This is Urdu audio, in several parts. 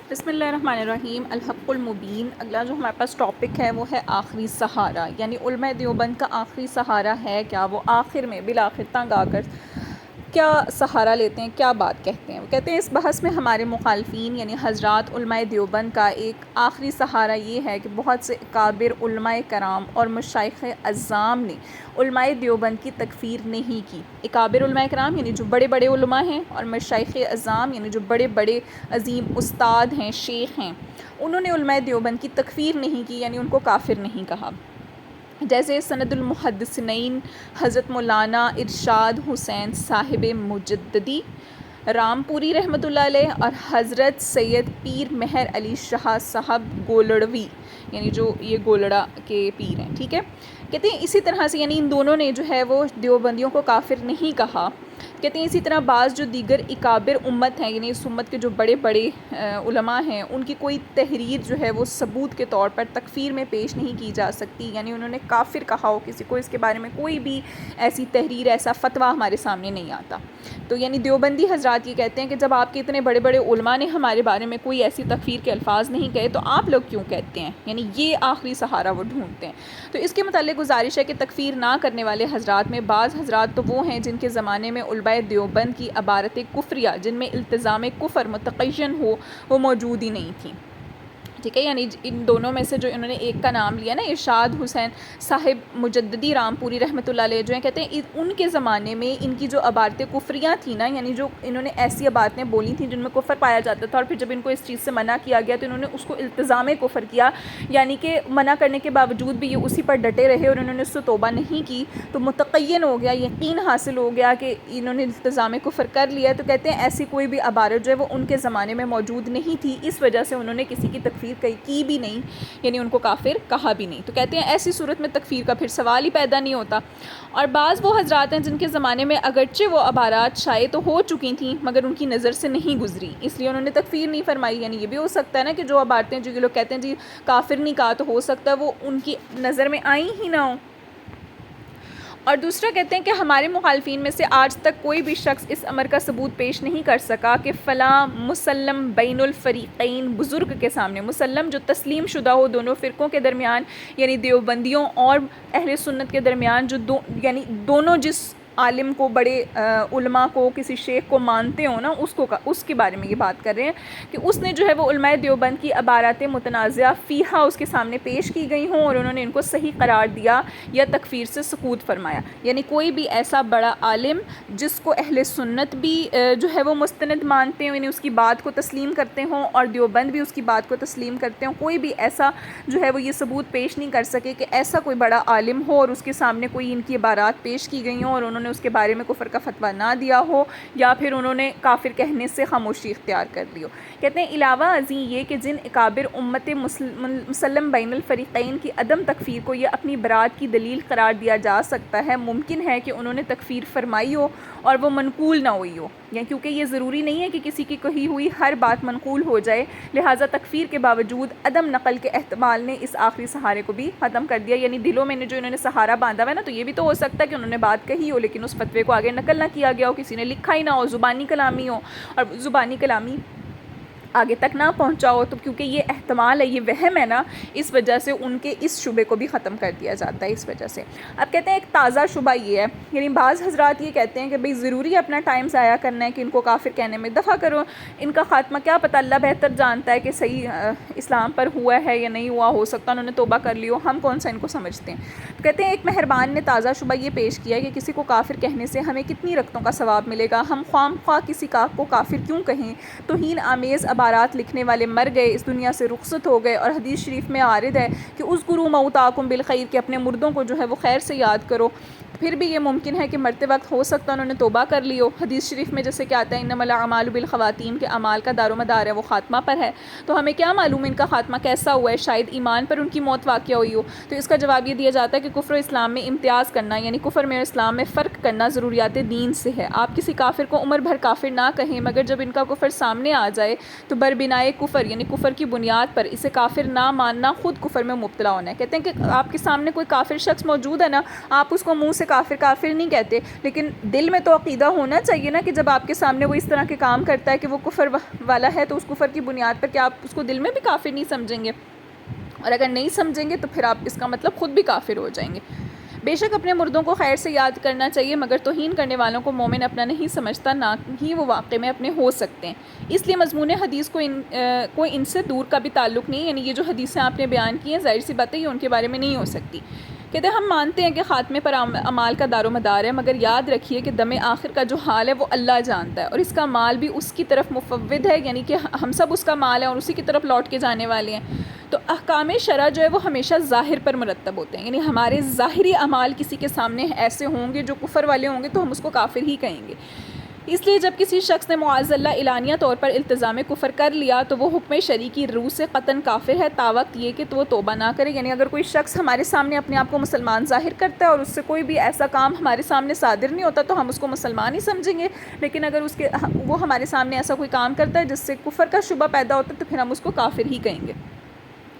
بسم اللہ الرحمن الرحیم، الحق المبین۔ اگلا جو ہمارے پاس ٹاپک ہے وہ ہے آخری سہارا، یعنی علماء دیوبند کا آخری سہارا ہے کیا؟ وہ آخر میں بالآخر تنگ آ کر کیا سہارا لیتے ہیں، کیا بات کہتے ہیں؟ وہ کہتے ہیں اس بحث میں ہمارے مخالفین یعنی حضرات علماء دیوبند کا ایک آخری سہارا یہ ہے کہ بہت سے اکابر علماء کرام اور مشائخ اعظام نے علماء دیوبند کی تکفیر نہیں کی۔ اکابر علماء کرام یعنی جو بڑے بڑے علماء ہیں، اور مشائخ اعظام یعنی جو بڑے بڑے عظیم استاد ہیں، شیخ ہیں، انہوں نے علماء دیوبند کی تکفیر نہیں کی، یعنی ان کو کافر نہیں کہا۔ جیسے سند المحدثین حضرت مولانا ارشاد حسین صاحب مجددی رامپوری رحمۃ اللہ علیہ اور حضرت سید پیر مہر علی شاہ صاحب گولڑوی، یعنی جو یہ گولڑا کے پیر ہیں، ٹھیک ہے۔ کہتے ہیں اسی طرح سے یعنی ان دونوں نے جو ہے وہ دیوبندیوں کو کافر نہیں کہا۔ کہتے ہیں اسی طرح بعض جو دیگر اکابر امت ہیں، یعنی اس امت کے جو بڑے بڑے علماء ہیں، ان کی کوئی تحریر جو ہے وہ ثبوت کے طور پر تکفیر میں پیش نہیں کی جا سکتی، یعنی انہوں نے کافر کہا ہو کسی کو، اس کے بارے میں کوئی بھی ایسی تحریر، ایسا فتویٰ ہمارے سامنے نہیں آتا۔ تو یعنی دیوبندی حضرات یہ کہتے ہیں کہ جب آپ کے اتنے بڑے بڑے علماء نے ہمارے بارے میں کوئی ایسی تکفیر کے الفاظ نہیں کہے تو آپ لوگ کیوں کہتے ہیں؟ یعنی یہ آخری سہارا وہ ڈھونڈتے ہیں۔ تو اس کے متعلق گزارش ہے کہ تکفیر نہ کرنے والے حضرات میں بعض حضرات تو وہ ہیں جن کے زمانے میں علماء دیوبند کی عبارت کفریہ جن میں التزام کفر متقین ہو وہ موجود ہی نہیں تھیں، ٹھیک ہے۔ یعنی ان دونوں میں سے جو انہوں نے ایک کا نام لیا نا، ارشاد حسین صاحب مجددی رامپوری رحمۃ اللہ علیہ، جو ہیں کہتے ہیں ان کے زمانے میں ان کی جو عبارتیں کفریاں تھیں نا، یعنی جو انہوں نے ایسی عبارتیں بولی تھیں جن میں کفر پایا جاتا تھا، اور پھر جب ان کو اس چیز سے منع کیا گیا تو انہوں نے اس کو التزام کفر کیا، یعنی کہ منع کرنے کے باوجود بھی یہ اسی پر ڈٹے رہے اور انہوں نے اس سے توبہ نہیں کی، تو متقین ہو گیا، یقین حاصل ہو گیا کہ انہوں نے التزام کفر کر لیا۔ تو کہتے ہیں ایسی کوئی بھی عبارت جو ہے وہ ان کے زمانے میں موجود نہیں تھی، اس وجہ سے انہوں نے کسی کی تکفیر کی بھی نہیں، یعنی ان کو کافر کہا بھی نہیں۔ تو کہتے ہیں ایسی صورت میں تکفیر کا پھر سوال ہی پیدا نہیں ہوتا۔ اور بعض وہ حضرات ہیں جن کے زمانے میں اگرچہ وہ عبارات شائع تو ہو چکی تھیں مگر ان کی نظر سے نہیں گزری، اس لیے انہوں نے تکفیر نہیں فرمائی۔ یعنی یہ بھی ہو سکتا ہے نا کہ جو عبارتیں جو لوگ کہتے ہیں جی کافر نہیں کہا، تو ہو سکتا ہے وہ ان کی نظر میں آئی ہی نہ ہو۔ اور دوسرا کہتے ہیں کہ ہمارے مخالفین میں سے آج تک کوئی بھی شخص اس امر کا ثبوت پیش نہیں کر سکا کہ فلاں مسلم بین الفریقین بزرگ کے سامنے، مسلم جو تسلیم شدہ ہو دونوں فرقوں کے درمیان، یعنی دیوبندیوں اور اہل سنت کے درمیان، جو یعنی دونوں جس عالم کو، بڑے علماء کو، کسی شیخ کو مانتے ہوں نا، اس کے بارے میں یہ بات کر رہے ہیں کہ اس نے جو ہے وہ علماء دیوبند کی عبارات متنازعہ فیہا اس کے سامنے پیش کی گئی ہوں اور انہوں نے ان کو صحیح قرار دیا یا تکفیر سے سکوت فرمایا۔ یعنی کوئی بھی ایسا بڑا عالم جس کو اہل سنت بھی جو ہے وہ مستند مانتے ہوں، یعنی اس کی بات کو تسلیم کرتے ہوں، اور دیوبند بھی اس کی بات کو تسلیم کرتے ہوں، کوئی بھی ایسا جو ہے وہ یہ ثبوت پیش نہیں کر سکے کہ ایسا کوئی بڑا عالم ہو اور اس کے سامنے کوئی ان کی عبارات پیش کی گئی ہوں اور انہوں نے اس کے بارے میں کفر کا فتویٰ نہ دیا ہو، یا پھر انہوں نے کافر کہنے سے خاموشی اختیار کر لی ہو۔ کہتے ہیں علاوہ ازیں یہ کہ جن اکابر امت مسلم بین الفریقین کی عدم تکفیر کو یہ اپنی برات کی دلیل قرار دیا جا سکتا ہے، ممکن ہے کہ انہوں نے تکفیر فرمائی ہو اور وہ منقول نہ ہوئی ہو، یعنی کیونکہ یہ ضروری نہیں ہے کہ کسی کی کہی ہوئی ہر بات منقول ہو جائے، لہٰذا تکفیر کے باوجود عدم نقل کے احتمال نے اس آخری سہارے کو بھی ختم کر دیا۔ یعنی دلوں میں جو انہوں نے سہارا باندھا ہوا ہے نا، تو یہ بھی تو ہو سکتا ہے کہ انہوں نے بات کہی ہو لیکن اس فتوے کو آگے نقل نہ کیا گیا ہو، کسی نے لکھا ہی نہ ہو، زبانی کلامی ہو، اور زبانی کلامی آگے تک نہ پہنچا ہو، تو کیونکہ یہ احتمال ہے، یہ وہم ہے نا، اس وجہ سے ان کے اس شبے کو بھی ختم کر دیا جاتا ہے اس وجہ سے۔ اب کہتے ہیں ایک تازہ شبہ یہ ہے، یعنی بعض حضرات یہ کہتے ہیں کہ بھئی ضروری ہے اپنا ٹائم ضائع کرنا ہے کہ ان کو کافر کہنے میں، دفع کرو ان کا خاتمہ، کیا پتہ اللہ بہتر جانتا ہے کہ صحیح اسلام پر ہوا ہے یا نہیں ہوا، ہو سکتا انہوں نے توبہ کر لی ہو، ہم کون سا ان کو سمجھتے ہیں۔ تو کہتے ہیں ایک مہربان نے تازہ شبہ یہ پیش کیا ہے کہ کسی کو کافر کہنے سے ہمیں کتنی رکعتوں کا ثواب ملے گا، ہم خواہ مخواہ کسی کو کافر کیوں کہیں، توہین آمیز عبارات لکھنے والے مر گئے، اس دنیا سے رخصت ہو گئے، اور حدیث شریف میں عارض ہے کہ اذکروا موتاکم بالخیر، کہ اپنے مردوں کو جو ہے وہ خیر سے یاد کرو۔ پھر بھی یہ ممکن ہے کہ مرتے وقت ہو سکتا انہوں نے توبہ کر لی ہو، حدیث شریف میں جیسے کہ آتا ہے انما الاعمال بالخواتیم، کہ اعمال کا دار و مدار ہے وہ خاتمہ پر ہے، تو ہمیں کیا معلوم ان کا خاتمہ کیسا ہوا ہے، شاید ایمان پر ان کی موت واقع ہوئی ہو۔ تو اس کا جواب یہ دیا جاتا ہے کہ کفر و اسلام میں امتیاز کرنا، یعنی کفر میں اور اسلام میں فرق کرنا ضروریات دین سے ہے۔ آپ کسی کافر کو عمر بھر کافر نہ کہیں، مگر جب ان کا کفر سامنے آ جائے تو بربنائے کفر، یعنی کفر کی بنیاد پر اسے کافر نہ ماننا خود کفر میں مبتلا ہونا ہے۔ کہتے ہیں کہ آپ کے سامنے کوئی کافر شخص موجود ہے نا، آپ اس کو منہ سے کافر کافر نہیں کہتے، لیکن دل میں تو عقیدہ ہونا چاہیے نا کہ جب آپ کے سامنے وہ اس طرح کے کام کرتا ہے کہ وہ کفر والا ہے، تو اس کفر کی بنیاد پر کیا آپ اس کو دل میں بھی کافر نہیں سمجھیں گے؟ اور اگر نہیں سمجھیں گے تو پھر آپ اس کا مطلب خود بھی کافر ہو جائیں گے۔ بے شک اپنے مردوں کو خیر سے یاد کرنا چاہیے، مگر توہین کرنے والوں کو مومن اپنا نہیں سمجھتا، نہ ہی وہ واقع میں اپنے ہو سکتے ہیں۔ اس لیے مضمون حدیث کو ان سے دور کا بھی تعلق نہیں، یعنی یہ جو حدیثیں آپ نے بیان کی ہیں ظاہر سی بات ہے یہ ان کے بارے میں نہیں ہو سکتی۔ کہتے ہیں ہم مانتے ہیں کہ خاتمے پر اعمال کا دار و مدار ہے، مگر یاد رکھیے کہ دم آخر کا جو حال ہے وہ اللہ جانتا ہے، اور اس کا مال بھی اس کی طرف مفوض ہے، یعنی کہ ہم سب اس کا مال ہے اور اسی کی طرف لوٹ کے جانے والے ہیں۔ تو احکام شرع جو ہے وہ ہمیشہ ظاہر پر مرتب ہوتے ہیں، یعنی ہمارے ظاہری اعمال کسی کے سامنے ایسے ہوں گے جو کفر والے ہوں گے تو ہم اس کو کافر ہی کہیں گے۔ اس لیے جب کسی شخص نے معاذ اللہ اعلانیہ طور پر التزام کفر کر لیا تو وہ حکم شرعی کی روح سے قطعاً کافر ہے، تاوقت یہ کہ وہ توبہ نہ کرے۔ یعنی اگر کوئی شخص ہمارے سامنے اپنے آپ کو مسلمان ظاہر کرتا ہے اور اس سے کوئی بھی ایسا کام ہمارے سامنے صادر نہیں ہوتا تو ہم اس کو مسلمان ہی سمجھیں گے، لیکن اگر وہ ہمارے سامنے ایسا کوئی کام کرتا ہے جس سے کفر کا شبہ پیدا ہوتا ہے تو پھر ہم اس کو کافر ہی کہیں گے۔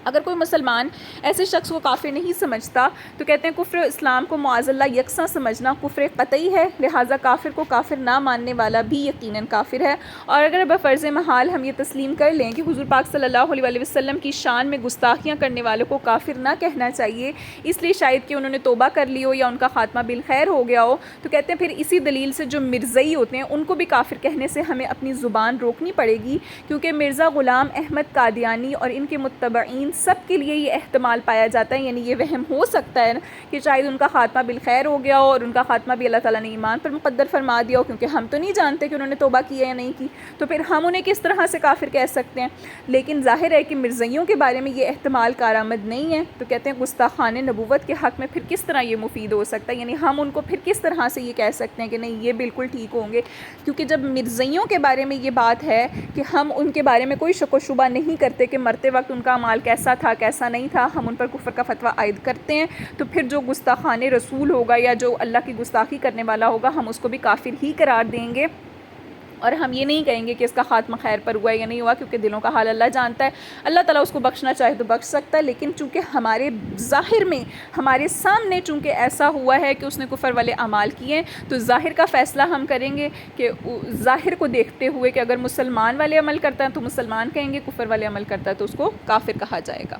اگر کوئی مسلمان ایسے شخص کو کافر نہیں سمجھتا تو کہتے ہیں کفر اسلام کو معاذ اللہ یکساں سمجھنا کفر قطعی ہے، لہٰذا کافر کو کافر نہ ماننے والا بھی یقیناً کافر ہے۔ اور اگر بفرض محال ہم یہ تسلیم کر لیں کہ حضور پاک صلی اللہ علیہ وآلہ وسلم کی شان میں گستاخیاں کرنے والوں کو کافر نہ کہنا چاہیے، اس لیے شاید کہ انہوں نے توبہ کر لی ہو یا ان کا خاتمہ بالخیر ہو گیا ہو، تو کہتے ہیں پھر اسی دلیل سے جو مرزئی ہوتے ہیں ان کو بھی کافر کہنے سے ہمیں اپنی زبان روکنی پڑے گی، کیونکہ مرزا غلام احمد قادیانی اور ان کے متبعین سب کے لیے یہ احتمال پایا جاتا ہے، یعنی یہ وہم ہو سکتا ہے کہ شاید ان کا خاتمہ بالخیر ہو گیا ہو اور ان کا خاتمہ بھی اللہ تعالیٰ نے ایمان پر مقدر فرما دیا ہو، کیونکہ ہم تو نہیں جانتے کہ انہوں نے توبہ کی ہے یا نہیں کی، تو پھر ہم انہیں کس طرح سے کافر کہہ سکتے ہیں؟ لیکن ظاہر ہے کہ مرزائیوں کے بارے میں یہ احتمال کارآمد نہیں ہے، تو کہتے ہیں گستاخان نبوت کے حق میں پھر کس طرح یہ مفید ہو سکتا ہے؟ یعنی ہم ان کو پھر کس طرح سے یہ کہہ سکتے ہیں کہ نہیں یہ بالکل ٹھیک ہوں گے؟ کیونکہ جب مرزائیوں کے بارے میں یہ بات ہے کہ ہم ان کے بارے میں کوئی شک و شبہ نہیں کرتے کہ مرتے وقت ان کا اعمال کیسا تھا کیسا نہیں تھا، ہم ان پر کفر کا فتویٰ عائد کرتے ہیں، تو پھر جو گستاخان رسول ہوگا یا جو اللہ کی گستاخی کرنے والا ہوگا ہم اس کو بھی کافر ہی قرار دیں گے، اور ہم یہ نہیں کہیں گے کہ اس کا خاتمہ خیر پر ہوا ہے یا نہیں ہوا، کیونکہ دلوں کا حال اللہ جانتا ہے۔ اللہ تعالیٰ اس کو بخشنا چاہے تو بخش سکتا ہے، لیکن چونکہ ہمارے ظاہر میں ہمارے سامنے چونکہ ایسا ہوا ہے کہ اس نے کفر والے اعمال کیے ہیں، تو ظاہر کا فیصلہ ہم کریں گے کہ ظاہر کو دیکھتے ہوئے کہ اگر مسلمان والے عمل کرتا ہے تو مسلمان کہیں گے، کفر والے عمل کرتا ہے تو اس کو کافر کہا جائے گا۔